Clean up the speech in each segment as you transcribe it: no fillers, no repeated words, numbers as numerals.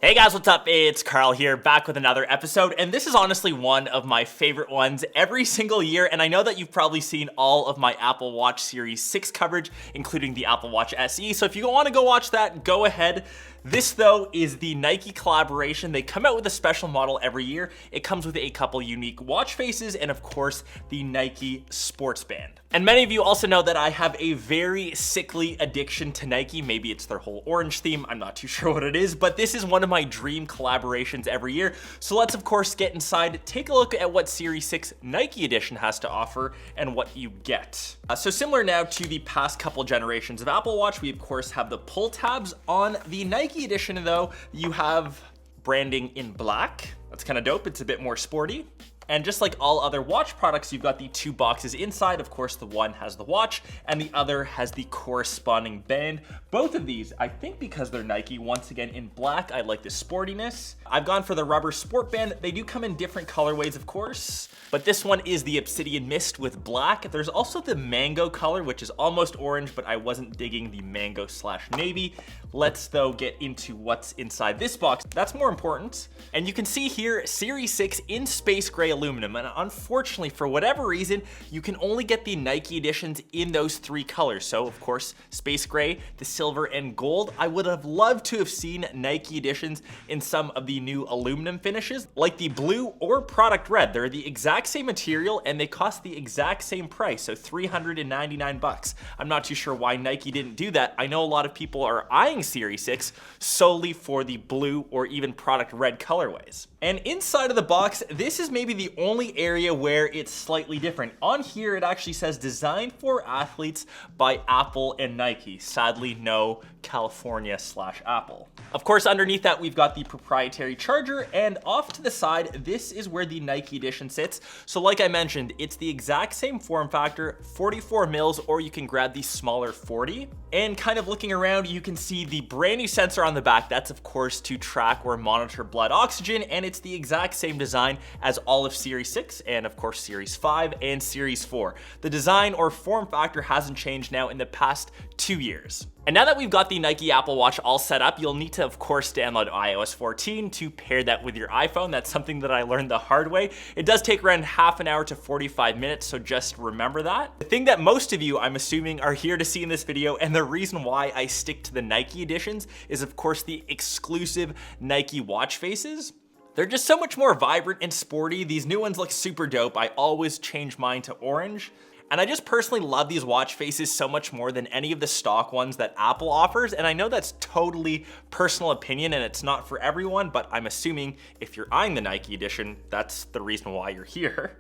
Hey guys, what's up? It's Karl here, back with another episode, and this is honestly one of my favorite ones every single year, and I know that you've probably seen all of my Apple Watch Series 6 coverage, including the Apple Watch SE, so if you want to go watch that, go ahead. This, though, is the Nike collaboration. They come out with a special model every year. It comes with a couple unique watch faces and, of course, the Nike sports band. And many of you also know that I have a very sickly addiction to Nike. Maybe it's their whole orange theme. I'm not too sure what it is, but this is one of my dream collaborations every year. So let's, of course, get inside, take a look at what Series 6 Nike Edition has to offer and what you get. So similar now to the past couple generations of Apple Watch, we, of course, have the pull tabs. On the Nike Edition, though, you have branding in black. That's kind of dope. It's a bit more sporty. And just like all other watch products, you've got the two boxes inside. Of course, the one has the watch and the other has the corresponding band. Both of these, I think because they're Nike, once again in black, I like the sportiness. I've gone for the rubber sport band. They do come in different colorways, of course, but this one is the Obsidian Mist with black. There's also the mango color, which is almost orange, but I wasn't digging the mango/navy. Let's, though, get into what's inside this box. That's more important. And you can see here, Series 6 in space gray aluminum. And unfortunately, for whatever reason, you can only get the Nike editions in those three colors. So, of course, space gray, the silver, and gold. I would have loved to have seen Nike editions in some of the new aluminum finishes, like the blue or product red. They're the exact same material and they cost the exact same price, so $399. I'm not too sure why Nike didn't do that. I know a lot of people are eyeing Series 6 solely for the blue or even product red colorways. And inside of the box, this is maybe the only area where it's slightly different. On here, it actually says designed for athletes by Apple and Nike. Sadly, no California/Apple. Of course, underneath that, we've got the proprietary charger, and off to the side, this is where the Nike edition sits. So like I mentioned, it's the exact same form factor, 44 mils, or you can grab the smaller 40. And kind of looking around, you can see the brand new sensor on the back. That's, of course, to track or monitor blood oxygen, and it's the exact same design as all of Series 6 and, of course, Series 5 and Series 4. The design or form factor hasn't changed now in the past 2 years. And now that we've got the Nike Apple Watch all set up, you'll need to, of course, download iOS 14 to pair that with your iPhone. That's something that I learned the hard way. It does take around half an hour to 45 minutes, so just remember that. The thing that most of you, I'm assuming, are here to see in this video, and the reason why I stick to the Nike editions is, of course, the exclusive Nike watch faces. They're just so much more vibrant and sporty. These new ones look super dope. I always change mine to orange. And I just personally love these watch faces so much more than any of the stock ones that Apple offers. And I know that's totally personal opinion and it's not for everyone, but I'm assuming if you're eyeing the Nike edition, that's the reason why you're here.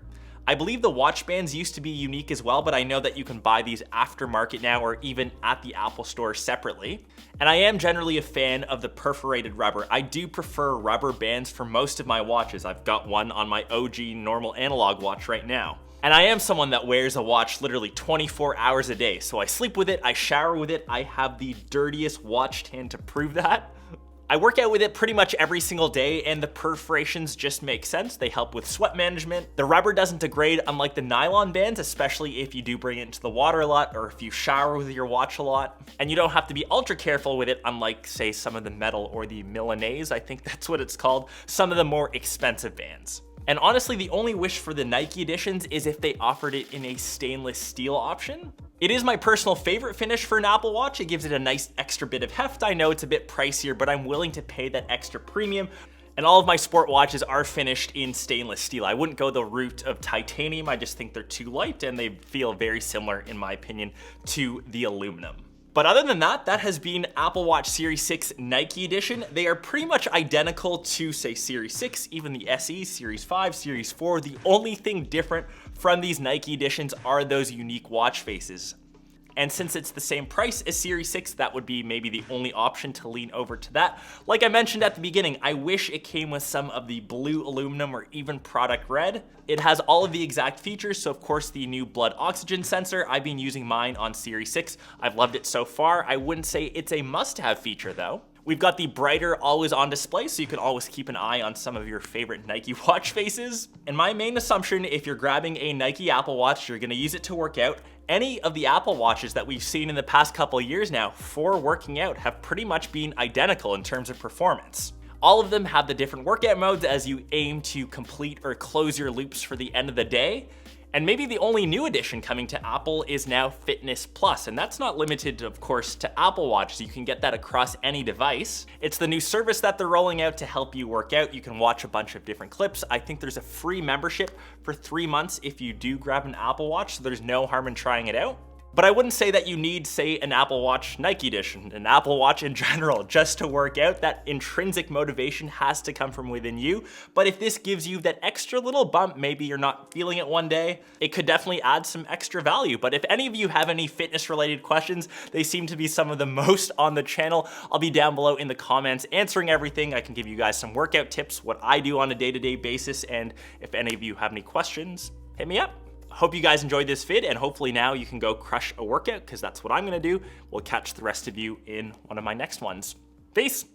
I believe the watch bands used to be unique as well, but I know that you can buy these aftermarket now or even at the Apple store separately. And I am generally a fan of the perforated rubber. I do prefer rubber bands for most of my watches. I've got one on my OG normal analog watch right now. And I am someone that wears a watch literally 24 hours a day. So I sleep with it, I shower with it, I have the dirtiest watch hand to prove that. I work out with it pretty much every single day, and the perforations just make sense. They help with sweat management. The rubber doesn't degrade unlike the nylon bands, especially if you do bring it into the water a lot or if you shower with your watch a lot. And you don't have to be ultra careful with it unlike, say, some of the metal or the Milanese, I think that's what it's called, some of the more expensive bands. And honestly, the only wish for the Nike editions is if they offered it in a stainless steel option. It is my personal favorite finish for an Apple Watch. It gives it a nice extra bit of heft. I know it's a bit pricier, but I'm willing to pay that extra premium. And all of my sport watches are finished in stainless steel. I wouldn't go the route of titanium. I just think they're too light and they feel very similar, in my opinion, to the aluminum. But other than that, that has been Apple Watch Series 6 Nike Edition. They are pretty much identical to, say, Series 6, even the SE, Series 5, Series 4. The only thing different from these Nike Editions are those unique watch faces. And since it's the same price as Series 6, that would be maybe the only option to lean over to that. Like I mentioned at the beginning, I wish it came with some of the blue aluminum or even product red. It has all of the exact features, so of course the new blood oxygen sensor. I've been using mine on Series 6. I've loved it so far. I wouldn't say it's a must-have feature though. We've got the brighter always on display, so you can always keep an eye on some of your favorite Nike watch faces. And my main assumption, if you're grabbing a Nike Apple Watch, you're gonna use it to work out. Any of the Apple Watches that we've seen in the past couple of years now for working out have pretty much been identical in terms of performance. All of them have the different workout modes as you aim to complete or close your loops for the end of the day. And maybe the only new addition coming to Apple is now Fitness Plus, and that's not limited, of course, to Apple Watch, so you can get that across any device. It's the new service that they're rolling out to help you work out. You can watch a bunch of different clips. I think there's a free membership for 3 months if you do grab an Apple Watch, so there's no harm in trying it out. But I wouldn't say that you need, say, an Apple Watch Nike edition, an Apple Watch in general, just to work out. That intrinsic motivation has to come from within you. But if this gives you that extra little bump, maybe you're not feeling it one day, it could definitely add some extra value. But if any of you have any fitness related questions, they seem to be some of the most on the channel. I'll be down below in the comments answering everything. I can give you guys some workout tips, what I do on a day-to-day basis. And if any of you have any questions, hit me up. Hope you guys enjoyed this vid, and hopefully now you can go crush a workout, because that's what I'm gonna do. We'll catch the rest of you in one of my next ones. Peace.